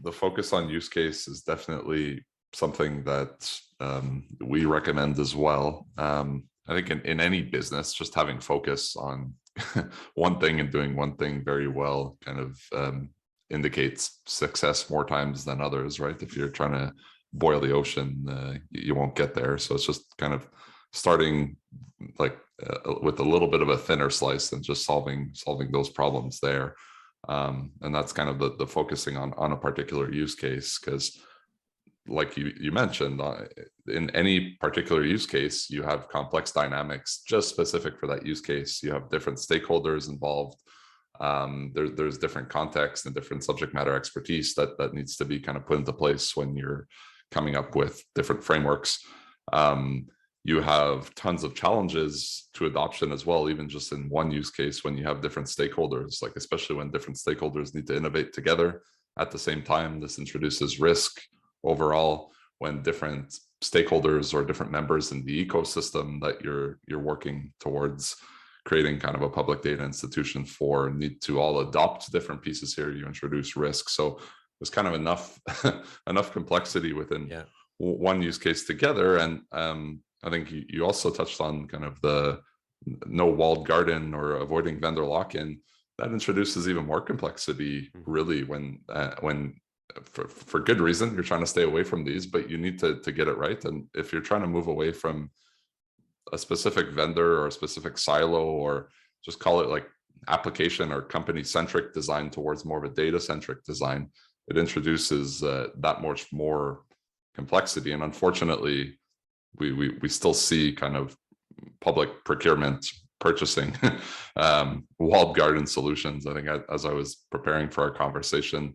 Speaker 1: The focus on use case is definitely something that we recommend as well. I think in any business, just having focus on one thing and doing one thing very well kind of indicates success more times than others, right? If you're trying to boil the ocean, you won't get there. So it's just kind of starting like with a little bit of a thinner slice and just solving those problems there. And that's kind of the focusing on a particular use case, because like you mentioned, in any particular use case, you have complex dynamics just specific for that use case. You have different stakeholders involved. There's different context and different subject matter expertise that needs to be kind of put into place when you're coming up with different frameworks. You have tons of challenges to adoption as well, even just in one use case when you have different stakeholders, like especially when different stakeholders need to innovate together at the same time. This introduces risk overall when different stakeholders or different members in the ecosystem that you're working towards creating kind of a public data institution for need to all adopt different pieces here. You introduce risk. So there's kind of enough complexity within one use case together. And I think you also touched on kind of the no walled garden or avoiding vendor lock-in. That introduces even more complexity, really, when for good reason you're trying to stay away from these, but you need to get it right. And if you're trying to move away from a specific vendor or a specific silo, or just call it like application or company centric design towards more of a data centric design, it introduces that much more complexity. And unfortunately, we still see kind of public procurement purchasing walled garden solutions. I think as I was preparing for our conversation,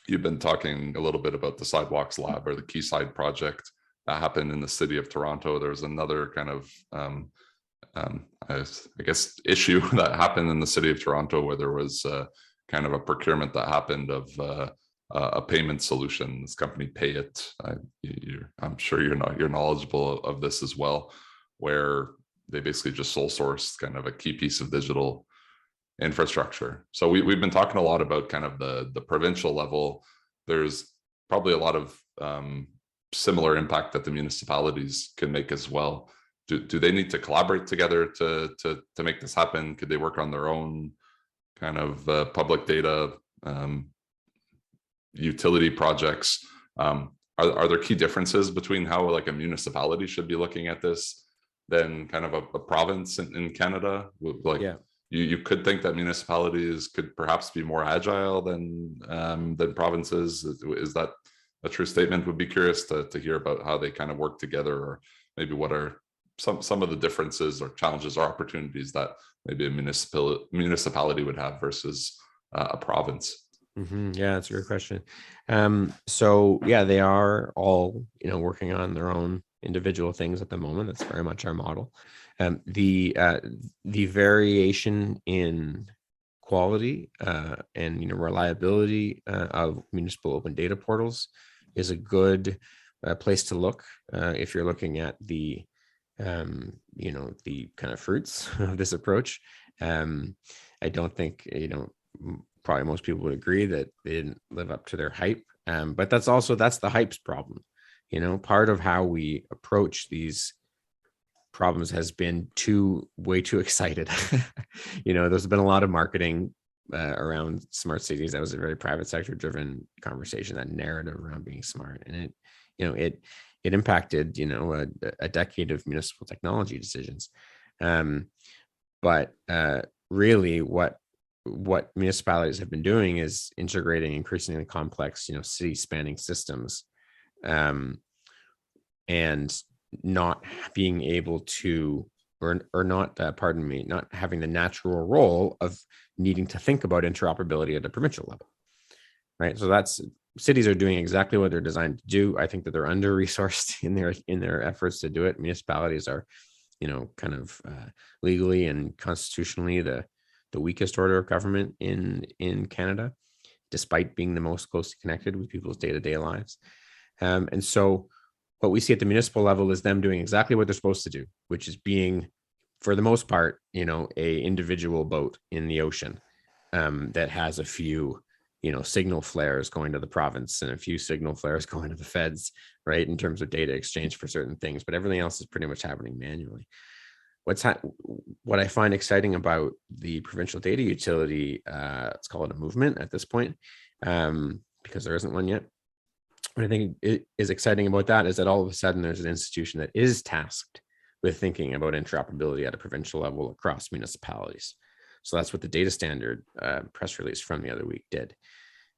Speaker 1: you've been talking a little bit about the Sidewalks Lab or the Quayside project that happened in the city of Toronto. There's another kind of, I guess, issue that happened in the city of Toronto where there was kind of a procurement that happened of a payment solution. This company Pay It. I'm sure you're knowledgeable of this as well, where they basically just sole sourced kind of a key piece of digital infrastructure. So we've been talking a lot about kind of the provincial level. There's probably a lot of similar impact that the municipalities can make as well. Do they need to collaborate together to make this happen? Could they work on their own kind of public data utility projects? Are there key differences between how like a municipality should be looking at this than kind of a province in Canada? Like, you could think that municipalities could perhaps be more agile than provinces. Is that a true statement? Would be curious to hear about how they kind of work together, or maybe what are some of the differences or challenges or opportunities that maybe a municipality would have versus a province.
Speaker 2: Yeah, that's a great question. So yeah, they are all working on their own individual things at the moment. That's very much our model. The variation in quality and reliability of municipal open data portals is a good place to look if you're looking at the the kind of fruits of this approach. I don't think probably most people would agree that they didn't live up to their hype, but that's the hype's problem. Part of how we approach these problems has been way too excited. There's been a lot of marketing around smart cities. That was a very private sector driven conversation, that narrative around being smart, and it impacted a decade of municipal technology decisions. But really what municipalities have been doing is integrating increasingly complex city spanning systems, and not being able to or not not having the natural role of needing to think about interoperability at the provincial level, right? So cities are doing exactly what they're designed to do. I think that they're under resourced in their efforts to do it. Municipalities are kind of legally and constitutionally the weakest order of government in Canada, despite being the most closely connected with people's day-to-day lives. And so what we see at the municipal level is them doing exactly what they're supposed to do, which is being, for the most part, a individual boat in the ocean that has a few, signal flares going to the province and a few signal flares going to the feds, right, in terms of data exchange for certain things, but everything else is pretty much happening manually. What I find exciting about the provincial data utility, let's call it a movement at this point, because there isn't one yet. What I think is exciting about that is that all of a sudden there's an institution that is tasked with thinking about interoperability at a provincial level across municipalities. So that's what the data standard press release from the other week did.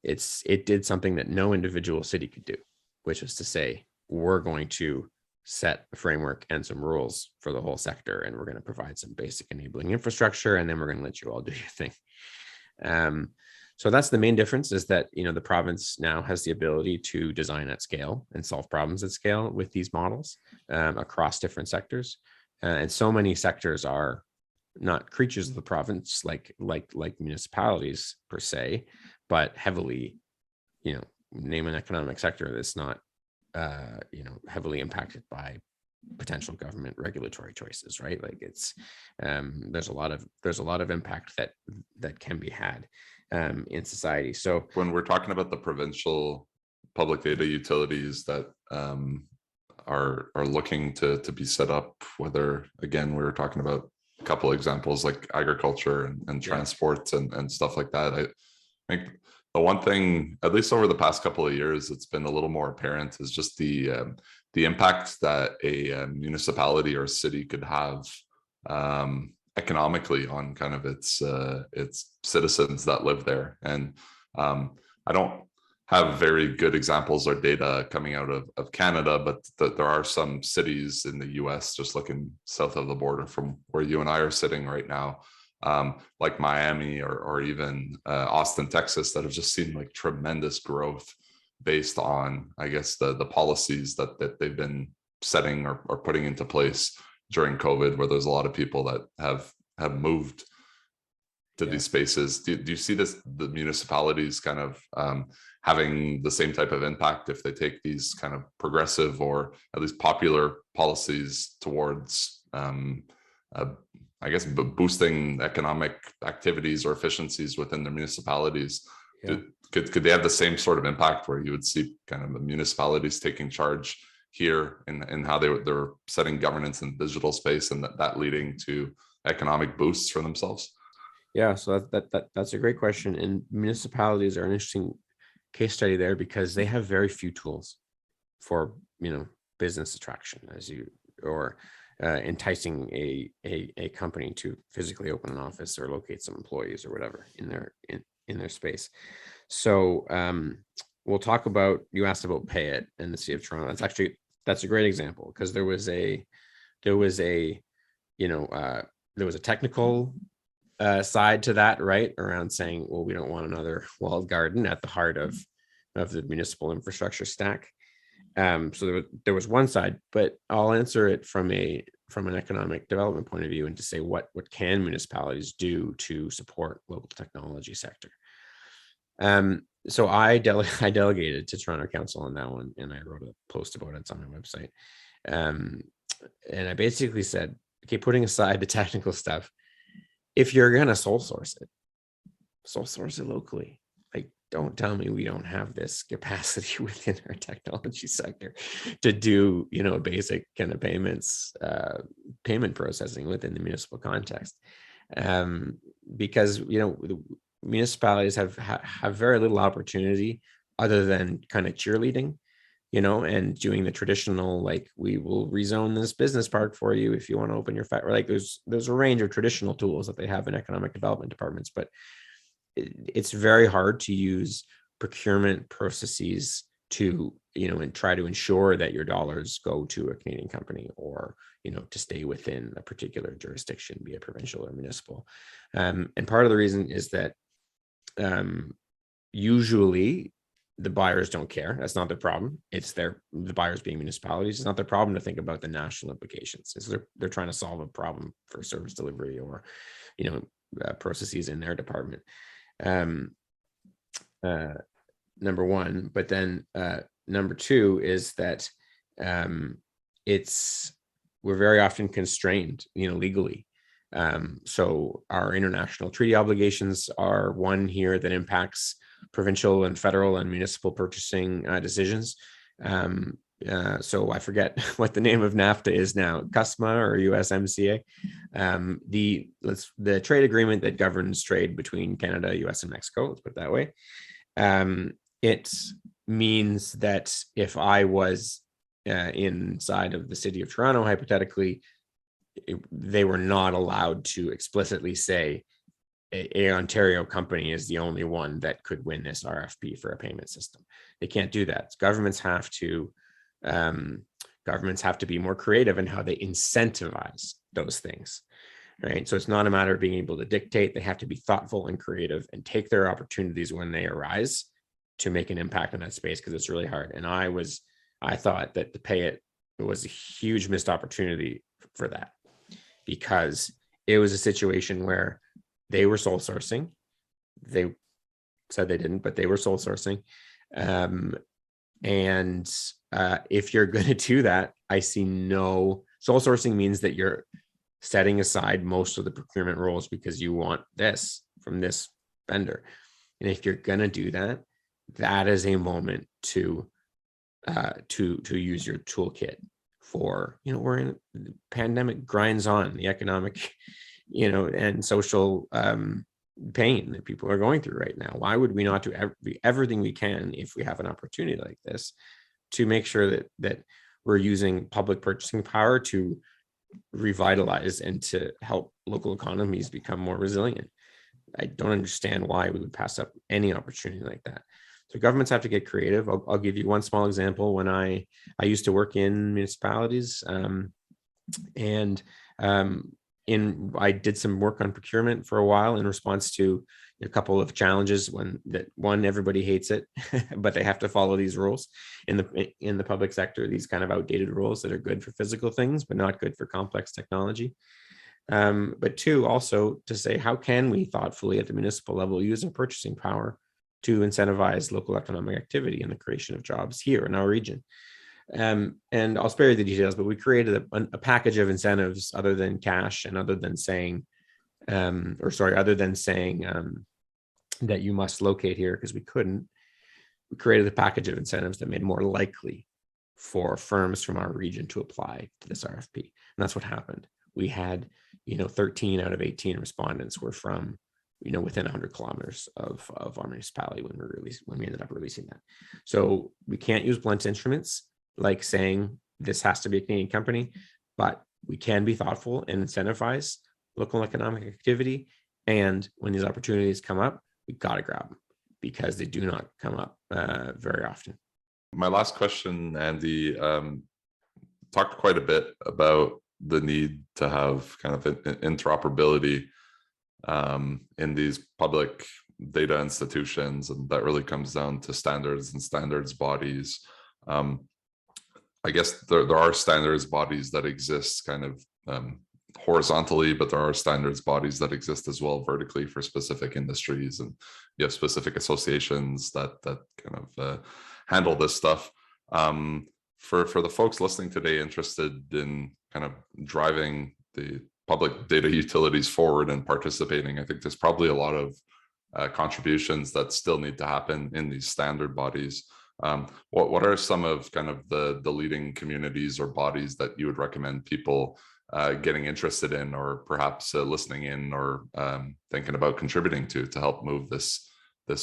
Speaker 2: It did something that no individual city could do, which is to say, we're going to set a framework and some rules for the whole sector, and we're going to provide some basic enabling infrastructure, and then we're going to let you all do your thing. So that's the main difference, is that the province now has the ability to design at scale and solve problems at scale with these models across different sectors, and so many sectors are not creatures of the province like municipalities per se, but heavily, name an economic sector that's not heavily impacted by potential government regulatory choices, right? Like it's there's a lot of impact that can be had in society. So
Speaker 1: when we're talking about the provincial public data utilities that are looking to be set up, whether, again, we were talking about a couple of examples like agriculture and transport and stuff like that, I think the one thing, at least over the past couple of years, it's been a little more apparent is just the impact that a municipality or a city could have economically on kind of its citizens that live there. And I don't have very good examples or data coming out of Canada, but there are some cities in the US, just looking south of the border from where you and I are sitting right now, like Miami or even Austin, Texas, that have just seen like tremendous growth based on, I guess, the policies that they've been setting or putting into place during COVID, where there's a lot of people that have moved to these spaces. Do you see the municipalities kind of having the same type of impact if they take these kind of progressive or at least popular policies towards I guess boosting economic activities or efficiencies within the municipalities? Could they have the same sort of impact where you would see kind of the municipalities taking charge here in how they're setting governance in digital space, and that leading to economic boosts for themselves?
Speaker 2: Yeah, so that's a great question. And municipalities are an interesting case study there because they have very few tools for business attraction, or enticing a company to physically open an office or locate some employees or whatever in their space. So we'll talk about, you asked about Pay It in the city of Toronto. That's a great example, because there was a technical side to that, right, around saying, well, we don't want another walled garden at the heart of the municipal infrastructure stack. So there was one side, but I'll answer it from an economic development point of view, and to say what can municipalities do to support local technology sector. So I delegated to Toronto Council on that one, and I wrote a post about it. It's on my website. And I basically said, okay, putting aside the technical stuff, if you're going to sole source it locally. Like, don't tell me we don't have this capacity within our technology sector to do, basic kind of payment processing within the municipal context. Because, municipalities have very little opportunity other than kind of cheerleading, and doing the traditional, like, we will rezone this business park for you if you want to open your factory. Like, there's a range of traditional tools that they have in economic development departments, but it's very hard to use procurement processes to, and try to ensure that your dollars go to a Canadian company, or, to stay within a particular jurisdiction, be it provincial or municipal. And part of the reason is that usually the buyers don't care. That's not their problem. It's the buyers being municipalities. It's not their problem to think about the national implications. They're trying to solve a problem for service delivery or, processes in their department. number one. But then number two is that we're very often constrained, legally. So our international treaty obligations are one here that impacts provincial and federal and municipal purchasing decisions. So I forget what the name of NAFTA is now, CUSMA or USMCA. The trade agreement that governs trade between Canada, US, and Mexico, let's put it that way. It means that if I was inside of the city of Toronto, hypothetically, they were not allowed to explicitly say a Ontario company is the only one that could win this RFP for a payment system. They can't do that. Governments have to be more creative in how they incentivize those things, right? So it's not a matter of being able to dictate. They have to be thoughtful and creative and take their opportunities when they arise to make an impact in that space, because it's really hard. And I thought that the pay it was a huge missed opportunity for that, because it was a situation where they were sole sourcing. They said they didn't, but they were sole sourcing. And if you're going to do that, I see no sole sourcing means that you're setting aside most of the procurement roles because you want this from this vendor. And if you're going to do that, that is a moment to use your toolkit for, we're in the pandemic grinds on the economic, and social pain that people are going through right now. Why would we not do everything we can if we have an opportunity like this to make sure that we're using public purchasing power to revitalize and to help local economies become more resilient? I don't understand why we would pass up any opportunity like that. So governments have to get creative. I'll give you one small example. When I used to work in municipalities, I did some work on procurement for a while in response to a couple of challenges. One, everybody hates it, but they have to follow these rules in the public sector, these kind of outdated rules that are good for physical things, but not good for complex technology. But two, also to say, how can we thoughtfully at the municipal level use our purchasing power to incentivize local economic activity and the creation of jobs here in our region? And I'll spare you the details, but we created a package of incentives other than cash and other than saying that you must locate here, because we couldn't. We created a package of incentives that made it more likely for firms from our region to apply to this RFP. And that's what happened. We had, 13 out of 18 respondents were from, within 100 kilometers of our municipality when we ended up releasing that. So we can't use blunt instruments like saying this has to be a Canadian company, but we can be thoughtful and incentivize local economic activity. And when these opportunities come up, we got to grab them, because they do not come up very often.
Speaker 1: My last question, Andy, talked quite a bit about the need to have kind of interoperability in these public data institutions, and that really comes down to standards and standards bodies. I guess there are standards bodies that exist kind of horizontally, but there are standards bodies that exist as well vertically for specific industries, and you have specific associations that kind of handle this stuff. For the folks listening today interested in kind of driving the public data utilities forward and participating, I think there's probably a lot of contributions that still need to happen in these standard bodies. What are some of kind of the leading communities or bodies that you would recommend people getting interested in, or perhaps listening in, or thinking about contributing to help move this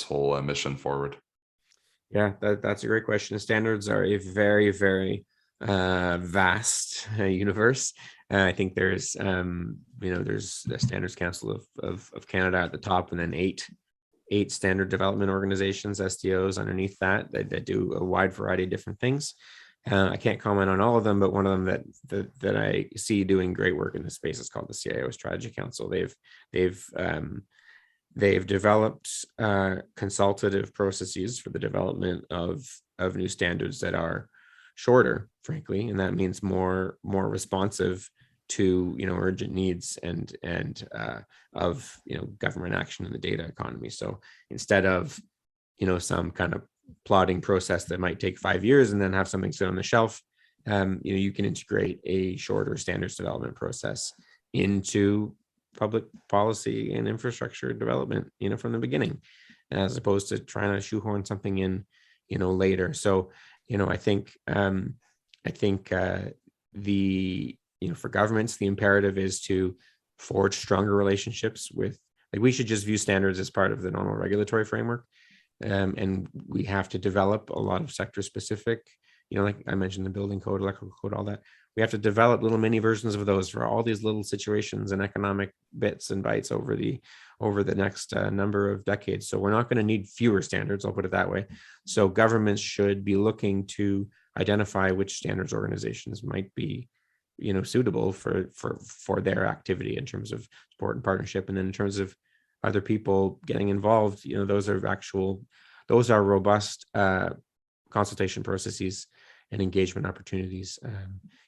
Speaker 1: whole mission forward?
Speaker 2: Yeah, that's a great question. Standards are a very, very vast universe. I think there's there's the Standards Council of Canada at the top, and then eight standard development organizations, SDOs, underneath that do a wide variety of different things. I can't comment on all of them, but one of them that I see doing great work in this space is called the CIO Strategy Council. They've developed consultative processes for the development of new standards that are shorter, frankly, and that means more responsive to urgent needs and of government action in the data economy. So instead of some kind of plotting process that might take 5 years and then have something sit on the shelf. You can integrate a shorter standards development process into public policy and infrastructure development, from the beginning, as opposed to trying to shoehorn something in, later. So, I think for governments, the imperative is to forge stronger relationships with, we should just view standards as part of the normal regulatory framework. And we have to develop a lot of sector specific, like I mentioned, the building code, electrical code, all that. We have to develop little mini versions of those for all these little situations and economic bits and bytes over the next number of decades. So we're not going to need fewer standards, I'll put it that way. So governments should be looking to identify which standards organizations might be, suitable for their activity in terms of support and partnership. And then in terms of other people getting involved, those are robust consultation processes and engagement opportunities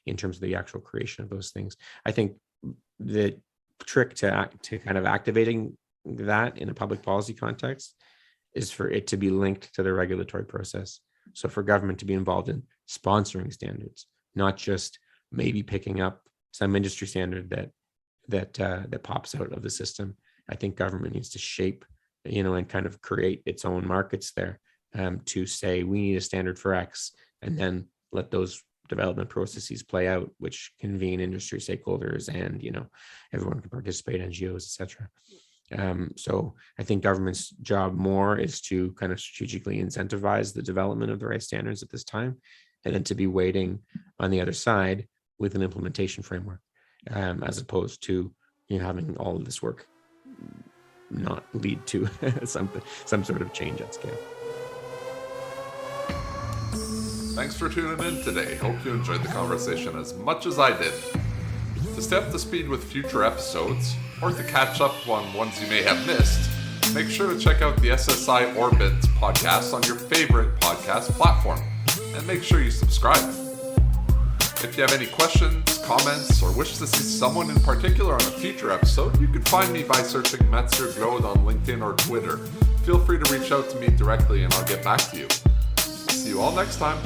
Speaker 2: in terms of the actual creation of those things. I think the trick to kind of activating that in a public policy context is for it to be linked to the regulatory process. So for government to be involved in sponsoring standards, not just maybe picking up some industry standard that pops out of the system. I think government needs to shape, and kind of create its own markets there, to say we need a standard for X, and then let those development processes play out, which convene industry stakeholders and, everyone can participate, NGOs, etc. So I think government's job more is to kind of strategically incentivize the development of the right standards at this time, and then to be waiting on the other side with an implementation framework, as opposed to having all of this work not lead to some sort of change at scale.
Speaker 1: Thanks for tuning in today. Hope you enjoyed the conversation as much as I did. To stay up to speed with future episodes, or to catch up on ones you may have missed, make sure to check out the SSI Orbit podcast on your favorite podcast platform, and make sure you subscribe. If you have any questions, comments, or wish to see someone in particular on a future episode, you can find me by searching Mathieu Glaude on LinkedIn or Twitter. Feel free to reach out to me directly and I'll get back to you. See you all next time.